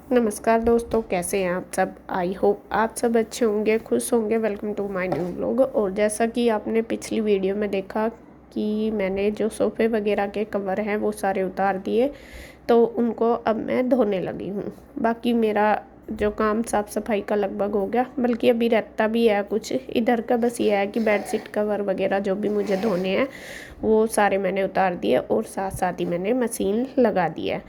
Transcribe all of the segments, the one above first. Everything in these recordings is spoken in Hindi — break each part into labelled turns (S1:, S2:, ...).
S1: नमस्कार दोस्तों, कैसे हैं आप सब। आई होप आप सब अच्छे होंगे, खुश होंगे। Welcome to my new blog. और जैसा कि आपने पिछली वीडियो में देखा कि मैंने जो सोफ़े वगैरह के कवर हैं वो सारे उतार दिए, तो उनको अब मैं धोने लगी हूँ। बाकी मेरा जो काम साफ़ सफाई का लगभग हो गया, बल्कि अभी रहता भी है कुछ इधर का। बस ये है कि बेडशीट कवर वगैरह जो भी मुझे धोने हैं वो सारे मैंने उतार दिए और साथ साथ ही मैंने मशीन लगा दी है।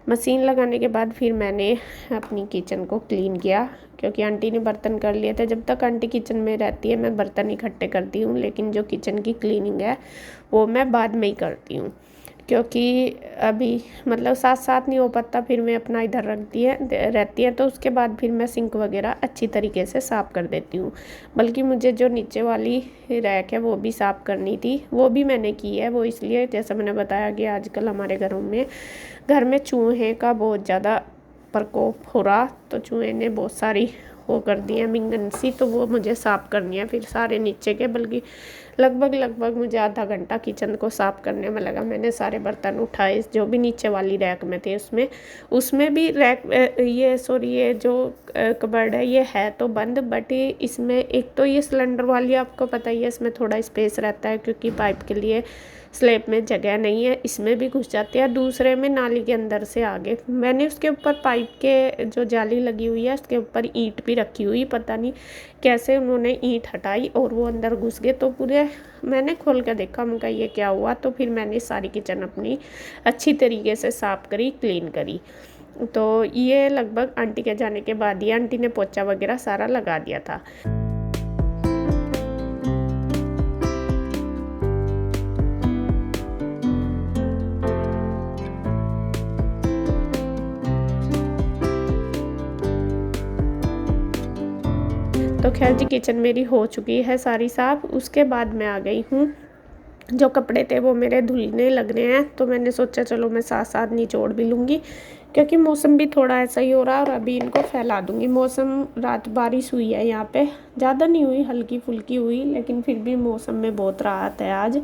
S1: मशीन लगाने के बाद फिर मैंने अपनी किचन को क्लीन किया, क्योंकि आंटी ने बर्तन कर लिए थे। जब तक आंटी किचन में रहती है मैं बर्तन इकट्ठे करती हूँ, लेकिन जो किचन की क्लीनिंग है वो मैं बाद में ही करती हूँ, क्योंकि अभी मतलब साथ साथ नहीं हो पाता। फिर मैं अपना इधर रखती है रहती है, तो उसके बाद फिर मैं सिंक वगैरह अच्छी तरीके से साफ़ कर देती हूँ। बल्कि मुझे जो नीचे वाली रैक है वो भी साफ़ करनी थी, वो भी मैंने की है। वो इसलिए, जैसा मैंने बताया कि आजकल हमारे घर में चूहे का बहुत ज़्यादा प्रकोप हो रहा, तो चूहे ने बहुत सारी वो कर दी है मिंगन सी, तो वो मुझे साफ़ करनी है फिर सारे नीचे के। बल्कि लगभग मुझे आधा घंटा किचन को साफ़ करने में लगा। मैंने सारे बर्तन उठाए जो भी नीचे वाली रैक में थे। उसमें भी ये जो कबर्ड है ये है तो बंद, बट इसमें एक तो ये सिलेंडर वाली आपको पता ही है, इसमें थोड़ा स्पेस रहता है क्योंकि पाइप के लिए स्लैब में जगह नहीं है, इसमें भी घुस जाती है। दूसरे में नाली के अंदर से आगे मैंने उसके ऊपर पाइप के जो जाली लगी हुई है उसके ऊपर ईंट भी रखी हुई। पता नहीं कैसे उन्होंने ईंट हटाई और वो अंदर घुस गए, तो पूरे मैंने खोल कर देखा, उनका ये क्या हुआ। तो फिर मैंने सारी किचन अपनी अच्छी तरीके से साफ़ करी, क्लीन करी। तो ये लगभग आंटी के जाने के बाद ही आंटी ने पोछा वगैरह सारा लगा दिया था। तो खैर जी, किचन मेरी हो चुकी है सारी साफ़। उसके बाद मैं आ गई हूँ, जो कपड़े थे वो मेरे धुलने लगने हैं, तो मैंने सोचा चलो मैं साथ साथ निचोड़ भी लूँगी, क्योंकि मौसम भी थोड़ा ऐसा ही हो रहा है। और अभी इनको फैला दूँगी। मौसम रात बारिश हुई है यहाँ पे, ज़्यादा नहीं हुई, हल्की फुल्की हुई, लेकिन फिर भी मौसम में बहुत राहत है आज,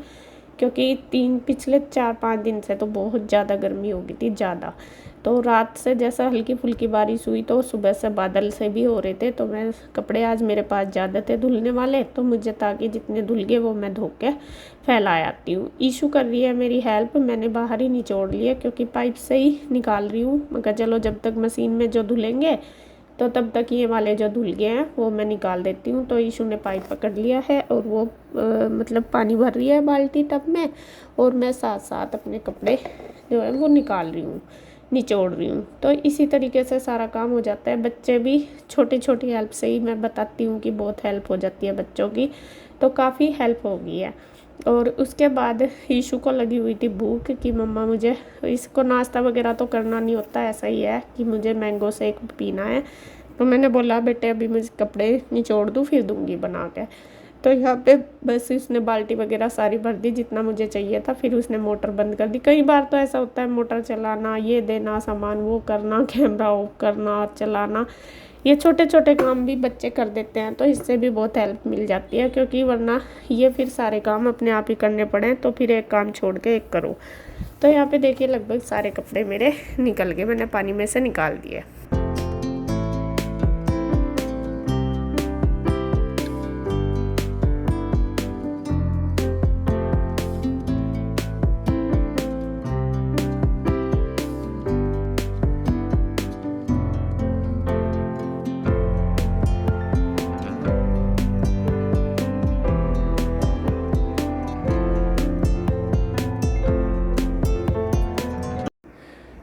S1: क्योंकि पिछले 4-5 दिन से तो बहुत ज़्यादा गर्मी हो गई थी ज़्यादा। तो रात से जैसा हल्की फुल्की बारिश हुई, तो सुबह से बादल से भी हो रहे थे। तो मैं कपड़े आज मेरे पास ज़्यादा थे धुलने वाले, तो मुझे ताकि जितने धुल गए वो मैं धो के फैला आती हूँ। ईशू कर रही है मेरी हेल्प, मैंने बाहर ही निचोड़ लिया क्योंकि पाइप से ही निकाल रही हूँ। मगर चलो जब तक मशीन में जो धुलेंगे तो तब तक ये वाले जो धुल गए हैं वो मैं निकाल देती हूँ। तो ईशू ने पाइप पकड़ लिया है और वो मतलब पानी भर रही है बाल्टी टब में, और मैं साथ साथ अपने कपड़े जो है वो निकाल रही हूँ, निचोड़ रही हूँ। तो इसी तरीके से सारा काम हो जाता है। बच्चे भी छोटी छोटी हेल्प से ही, मैं बताती हूँ कि बहुत हेल्प हो जाती है बच्चों की, तो काफ़ी हेल्प हो गई है। और उसके बाद ईशू को लगी हुई थी भूख कि मम्मा मुझे, इसको नाश्ता वगैरह तो करना नहीं होता, ऐसा ही है कि मुझे मैंगो शेक पीना है। तो मैंने बोला बेटे अभी मुझे कपड़े निचोड़ दूँ फिर दूँगी बना के। तो यहाँ पे बस उसने बाल्टी वगैरह सारी भर दी जितना मुझे चाहिए था। फिर उसने मोटर बंद कर दी। कई बार तो ऐसा होता है, मोटर चलाना, ये देना सामान, वो करना, कैमरा ऑफ करना और चलाना, ये छोटे छोटे काम भी बच्चे कर देते हैं, तो इससे भी बहुत हेल्प मिल जाती है। क्योंकि वरना ये फिर सारे काम अपने आप ही करने पड़े तो फिर एक काम छोड़ के एक करो। तो यहाँ पे देखिए लगभग सारे कपड़े मेरे निकल गए, मैंने पानी में से निकाल दिए।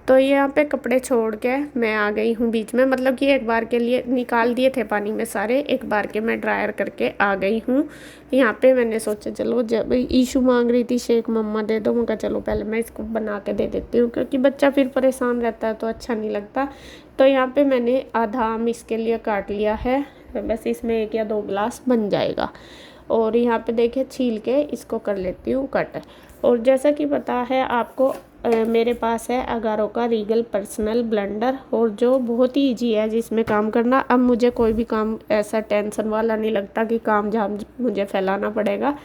S1: तो यहाँ पे कपड़े छोड़ के मैं आ गई हूँ बीच में, मतलब कि एक बार के लिए निकाल दिए थे पानी में सारे, एक बार के मैं ड्रायर करके आ गई हूँ। यहाँ पे मैंने सोचा चलो, जब ईशू मांग रही थी शेक मम्मा दे दो, मैं कहा चलो पहले मैं इसको बना के दे देती हूँ, क्योंकि बच्चा फिर परेशान रहता है तो अच्छा नहीं लगता। तो यहाँ पे मैंने आधा आम इसके लिए काट लिया है, बस इसमें 1 या 2 गिलास बन जाएगा। और यहाँ पे देखिए छील के इसको कर लेती हूँ कट। और जैसा कि पता है आपको, मेरे पास है अगारो का रीगल पर्सनल ब्लेंडर, और जो बहुत ही ईजी है जिसमें काम करना। अब मुझे कोई भी काम ऐसा टेंशन वाला नहीं लगता कि काम जहाँ मुझे फैलाना पड़ेगा।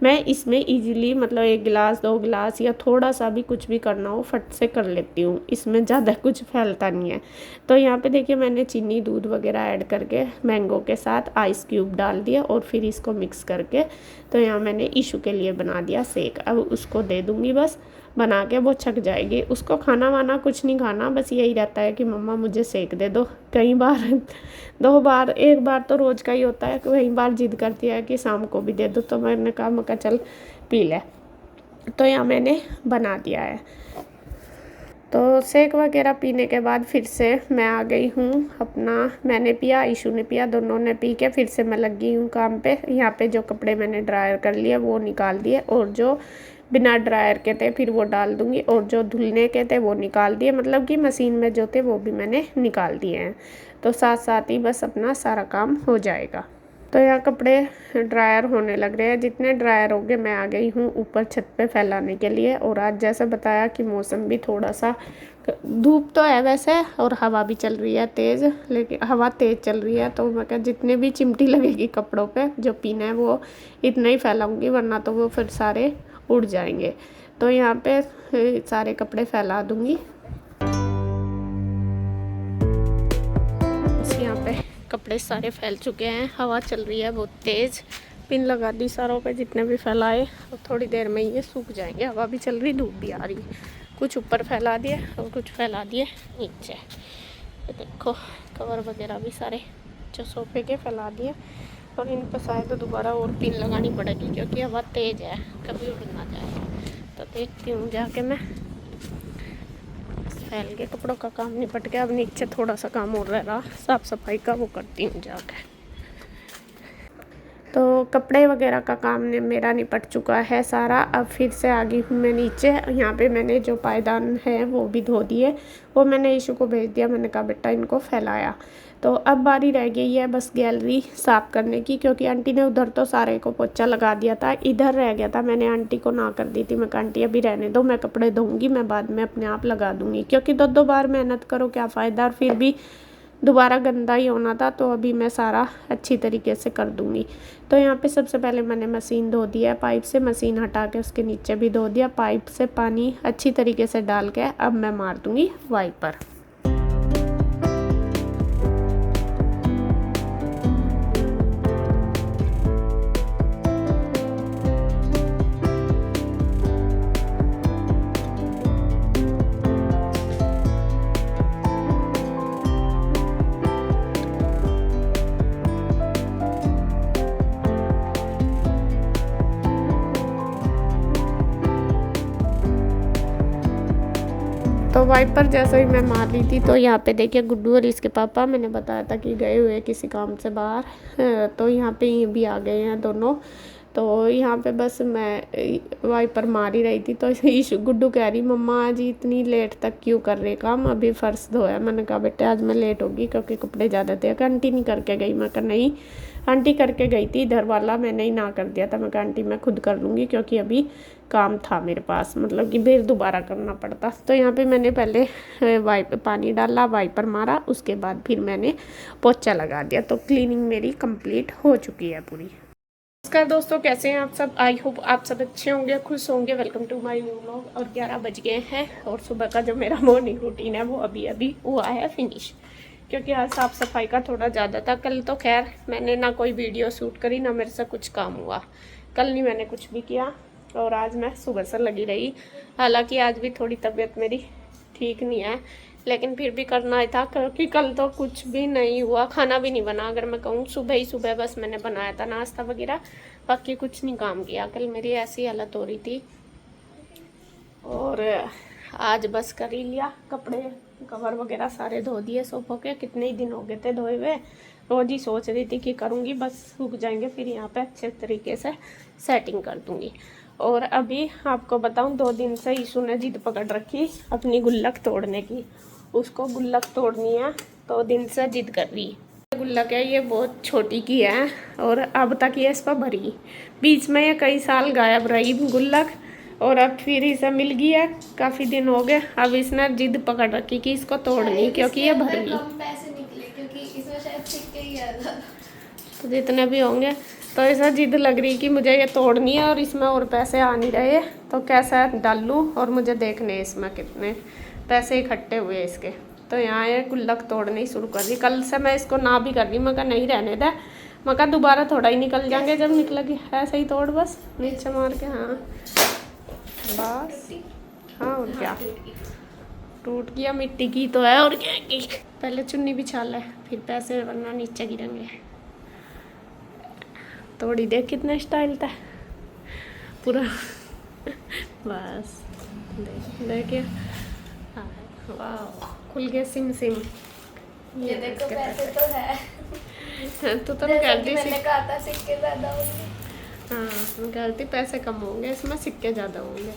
S1: मैं इसमें इजीली मतलब 1 गिलास 2 गिलास या थोड़ा सा भी कुछ भी करना हो फट से कर लेती हूँ, इसमें ज़्यादा कुछ फैलता नहीं है। तो यहाँ पे देखिए मैंने चीनी दूध वगैरह ऐड करके मैंगो के साथ आइस क्यूब डाल दिया और फिर इसको मिक्स करके तो यहाँ मैंने ईशू के लिए बना दिया शेक। अब उसको दे दूँगी, बस बना के वो छक जाएगी। उसको खाना वाना कुछ नहीं खाना, बस यही रहता है कि मम्मा मुझे शेक दे दो। कई बार 2 बार 1 बार तो रोज़ का ही होता है, कई बार जिद करती है कि शाम को भी दे दो, तो मैंने कहा मैं चल पी ले। तो यहाँ मैंने बना दिया है। तो शेक वगैरह पीने के बाद फिर से मैं आ गई हूँ अपना, मैंने पिया, ईशू ने पिया, दोनों ने पी के फिर से मैं लग गई हूँ काम पे। यहाँ पे जो कपड़े मैंने ड्रायर कर लिए वो निकाल दिए और जो बिना ड्रायर के थे फिर वो डाल दूँगी और जो धुलने के थे वो निकाल दिए, मतलब कि मशीन में जो थे वो भी मैंने निकाल दिए हैं। तो साथ साथ ही बस अपना सारा काम हो जाएगा। तो यहाँ कपड़े ड्रायर होने लग रहे हैं, जितने ड्रायर हो गए मैं आ गई हूँ ऊपर छत पे फैलाने के लिए। और आज जैसा बताया कि मौसम भी थोड़ा सा, धूप तो है वैसे और हवा भी चल रही है तेज़, लेकिन हवा तेज़ चल रही है तो मैं क्या जितने भी चिमटी लगेगी कपड़ों पे जो पीना है वो इतना ही फैलाऊंगी, वरना तो वो फिर सारे उड़ जाएंगे। तो यहाँ पे सारे कपड़े फैला दूँगी। यहाँ पे कपड़े सारे फैल चुके हैं, हवा चल रही है बहुत तेज़, पिन लगा दी सारों पे जितने भी फैलाए, और थोड़ी देर में ये सूख जाएंगे। हवा भी चल रही, धूप भी आ रही, कुछ ऊपर फैला दिए और कुछ फैला दिए नीचे। ये देखो कवर वगैरह भी सारे जो सोफे के फैला दिए, और इन पर शायद दोबारा और पिन लगानी पड़ेगी क्योंकि हवा तेज़ है, कभी उड़ ना जाए। तो देखती हूँ जाके मैं, फैल के कपड़ों का काम निपट गया। अब नीचे थोड़ा सा काम और रह रहा साफ़ सफाई का, वो करती हूँ जाके। तो कपड़े वगैरह का काम ने मेरा निपट चुका है सारा। अब फिर से आ गई हूँ मैं नीचे। यहाँ पे मैंने जो पायदान है वो भी धो दिए, वो मैंने ईशू को भेज दिया, मैंने कहा बेटा इनको फैलाया। तो अब बारी रह गई है बस गैलरी साफ़ करने की, क्योंकि आंटी ने उधर तो सारे को पोछा लगा दिया था, इधर रह गया था। मैंने आंटी को ना कर दी थी, मैं कहा आंटी अभी रहने दो, मैं कपड़े धोऊंगी, मैं बाद में अपने आप लगा दूँगी, क्योंकि 2 बार मेहनत करो क्या फ़ायदा, और फिर भी दोबारा गंदा ही होना था। तो अभी मैं सारा अच्छी तरीके से कर दूँगी। तो यहाँ पे सबसे पहले मैंने मशीन धो दिया है, पाइप से मशीन हटा के उसके नीचे भी धो दिया, पाइप से पानी अच्छी तरीके से डाल के अब मैं मार दूँगी वाइपर। तो वाइपर जैसे ही मैं मार रही थी तो यहाँ पे देखिए गुड्डू और इसके पापा, मैंने बताया था कि गए हुए किसी काम से बाहर, तो यहाँ पे ये भी आ गए हैं दोनों। तो यहाँ पे बस मैं वाइपर मार ही रही थी तो ईशू गुड्डू कह रही मम्मा आज इतनी लेट तक क्यों कर रहे काम, अभी फ़र्श धोया। मैंने कहा बेटे आज मैं लेट होगी क्योंकि कपड़े ज़्यादा थे। आंटी नहीं करके गई, मैं कहा नहीं आंटी करके गई थी, इधर वाला मैंने ही ना कर दिया था। मैं कहा आंटी मैं खुद कर लूँगी क्योंकि अभी काम था मेरे पास, मतलब कि फिर दोबारा करना पड़ता। तो यहाँ पे मैंने पहले पानी डाला, वाइपर मारा, उसके बाद फिर मैंने पोछा लगा दिया। तो क्लीनिंग मेरी कंप्लीट हो चुकी है पूरी। नमस्कार दोस्तों, कैसे हैं आप सब? आई होप आप सब अच्छे होंगे, खुश होंगे। Welcome to my new vlog. और 11 बज गए हैं और सुबह का जो मेरा मॉर्निंग रूटीन है वो अभी अभी हुआ है फिनिश, क्योंकि आज साफ़ सफाई का थोड़ा ज़्यादा था। कल तो खैर मैंने ना कोई वीडियो शूट करी, ना मेरे से कुछ काम हुआ, कल नहीं मैंने कुछ भी किया। और आज मैं सुबह से लगी रही, हालांकि आज भी थोड़ी तबीयत मेरी ठीक नहीं है, लेकिन फिर भी करना ही था क्योंकि कल तो कुछ भी नहीं हुआ, खाना भी नहीं बना। अगर मैं कहूँ सुबह ही सुबह बस मैंने बनाया था नाश्ता वगैरह, बाकी कुछ नहीं काम किया। कल मेरी ऐसी हालत हो रही थी और आज बस कर ही लिया। कपड़े कवर वगैरह सारे धो दिए सोफों के, कितने ही दिन हो गए थे धोए हुए। रोज़ ही सोच रही थी कि करूँगी, बस सूख जाएंगे फिर यहाँ पे अच्छे तरीके से सेटिंग कर दूँगी। और अभी आपको बताऊँ 2 दिन से ईशू ने जिद पकड़ रखी अपनी गुल्लक तोड़ने की, उसको गुल्लक तोड़नी है तो दिन से जिद कर रही। गुल्लक है ये बहुत छोटी की है और अब तक ये इस पर भरी, बीच में ये कई साल गायब रही गुल्लक, और अब फिर इसे मिल गई है, काफ़ी दिन हो गए। अब इसने जिद पकड़ रखी कि इसको तोड़नी क्योंकि ये भर गई।
S2: पैसे निकले क्योंकि इसमें शायद सिक्के ही आ रहा।
S1: तो जितने भी होंगे तो ऐसा जिद लग रही कि मुझे ये तोड़नी है और इसमें और पैसे आ नहीं रहे, तो कैसा डाल लूँ। और मुझे देखने इसमें कितने पैसे इकट्ठे हुए इसके। तो यहाँ ये गुल्लक तोड़नी शुरू कर दी। कल से मैं इसको ना भी कर रही, मैं कहा नहीं रहने दे, मैं कहा दोबारा थोड़ा ही निकल जाएंगे, जब निकलेगी ऐसे ही तोड़ बस नीचे मार के। हाँ बस, हाँ और क्या, टूट गया, मिट्टी की तो है और क्या की। पहले चुन्नी बिछा ले फिर पैसे, वरना नीचे गिरेंगे। तोड़ी देख कितना स्टाइल था पूरा। बस देखिए, वाह खुल गए सिम सिम।
S2: ये देखो पैसे तो है।
S1: तो कहती
S2: मैंने कहा था सिक्के ज्यादा होंगे।
S1: हाँ मैं कहती पैसे कम होंगे, इसमें सिक्के ज़्यादा होंगे।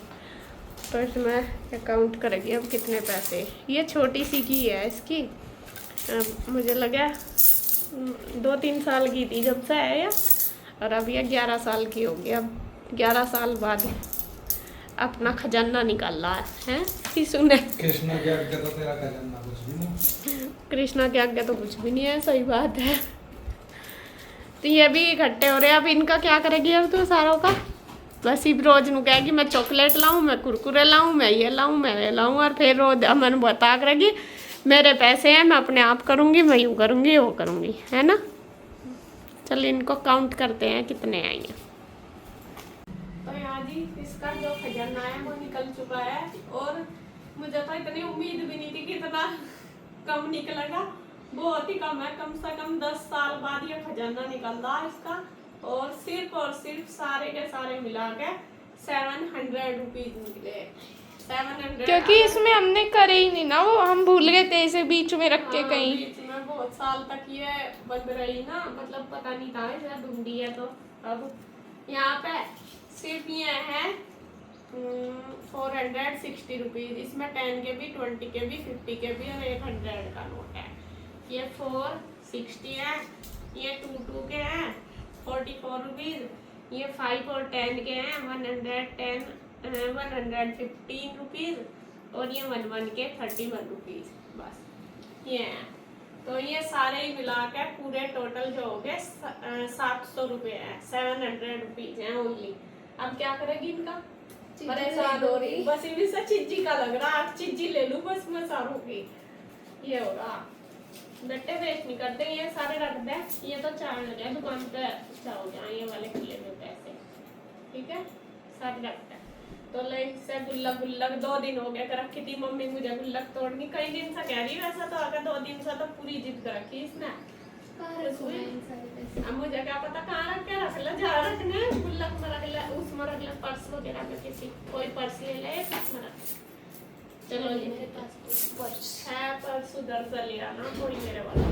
S1: तो इसमें अकाउंट करेगी अब कितने पैसे। ये छोटी सी की है इसकी, मुझे लगा 2-3 साल की थी जब से है, और अब ये 11 साल की हो गई। अब 11 साल बाद अपना खजाना निकाल रहा है सुने।
S3: कृष्णा के आगे तो तेरा खजाना कुछ भी नहीं।
S1: कृष्णा के आगे तो कुछ भी नहीं है, सही बात है। तो ये भी इकट्ठे हो रहे हैं, अब इनका क्या करेगी अब तो सारों का। बस ही रोज नु कहेगी मैं चॉकलेट लाऊं, मैं कुरकुरे लाऊं, मैं ये लाऊं, मैं ये लाऊं, और फिर रोज मन बता करेगी मेरे पैसे हैं, मैं अपने आप करूंगी, मैं यूँ करूंगी वो करूंगी, है ना। चलिए इनको काउंट करते हैं कितने आएंगे। तो यहाँ जी इसका जो खजाना है वो निकल चुका है, और मुझे तो इतनी उम्मीद भी नहीं थी कि इतना कम निकलेगा। बहुत ही कम है, कम से कम 10 साल बाद ये खजाना निकल रहा है इसका। और सिर्फ सारे के सारे मिला के 700 रुपीज निकले। 700,
S2: क्योंकि इसमें हमने करे ही नहीं ना, वो हम भूल गए थे इसे बीच में रख के कहीं।
S1: बीच में बहुत साल तक ये बंद रही ना, मतलब पता नहीं था इसे ढूंढी है। तो अब यहाँ पे सिर्फ ये है 460 रुपीज। इसमें 10 के भी, 20 के भी, 50 के भी और 100 का नोट है। ये 460 है, ये 22 के हैं 44 रुपीज, ये 5 और 10 के हैं 115 रुपीज, और ये 11 के 31 रुपीज। बस ये है। तो ये सारे ही मिला के पूरे टोटल जो हो गए 700 रुपये है। 700 रुपीज है ओनली। अब क्या करेगी इनका, परेशान हो रही, बस इन्हीं से चिज्जी का लग रहा है, चिज्जी ले लूं बस मैं सारों की। ये होगा, गट्टे वेस्ट नहीं करते, ये सारे रख दे। ये तो 4 लगे दुकान पे, अच्छा हो गया ये वाले खुले में पैसे, ठीक है सारे रख दे। तो लाइक से गुल्लक 2 दिन हो गए कर रखी थी मम्मी मुझे गुल्लक तोड़नी, कई दिन से कह रही, वैसा तो अगर 2 दिन से तो पूरी जिद कर रखी इसने। अब मुझे क्या पता कहाँ रख के रख ले, जहाँ रखने गुल्लक में रख ले, उसमें रख ले, पर्स वगैरह में किसी कोई पर्स ले ले, उसमें रख। चलो ये मेरे पास पर्स है, पर्स उधर से ले आना कोई मेरे वाला।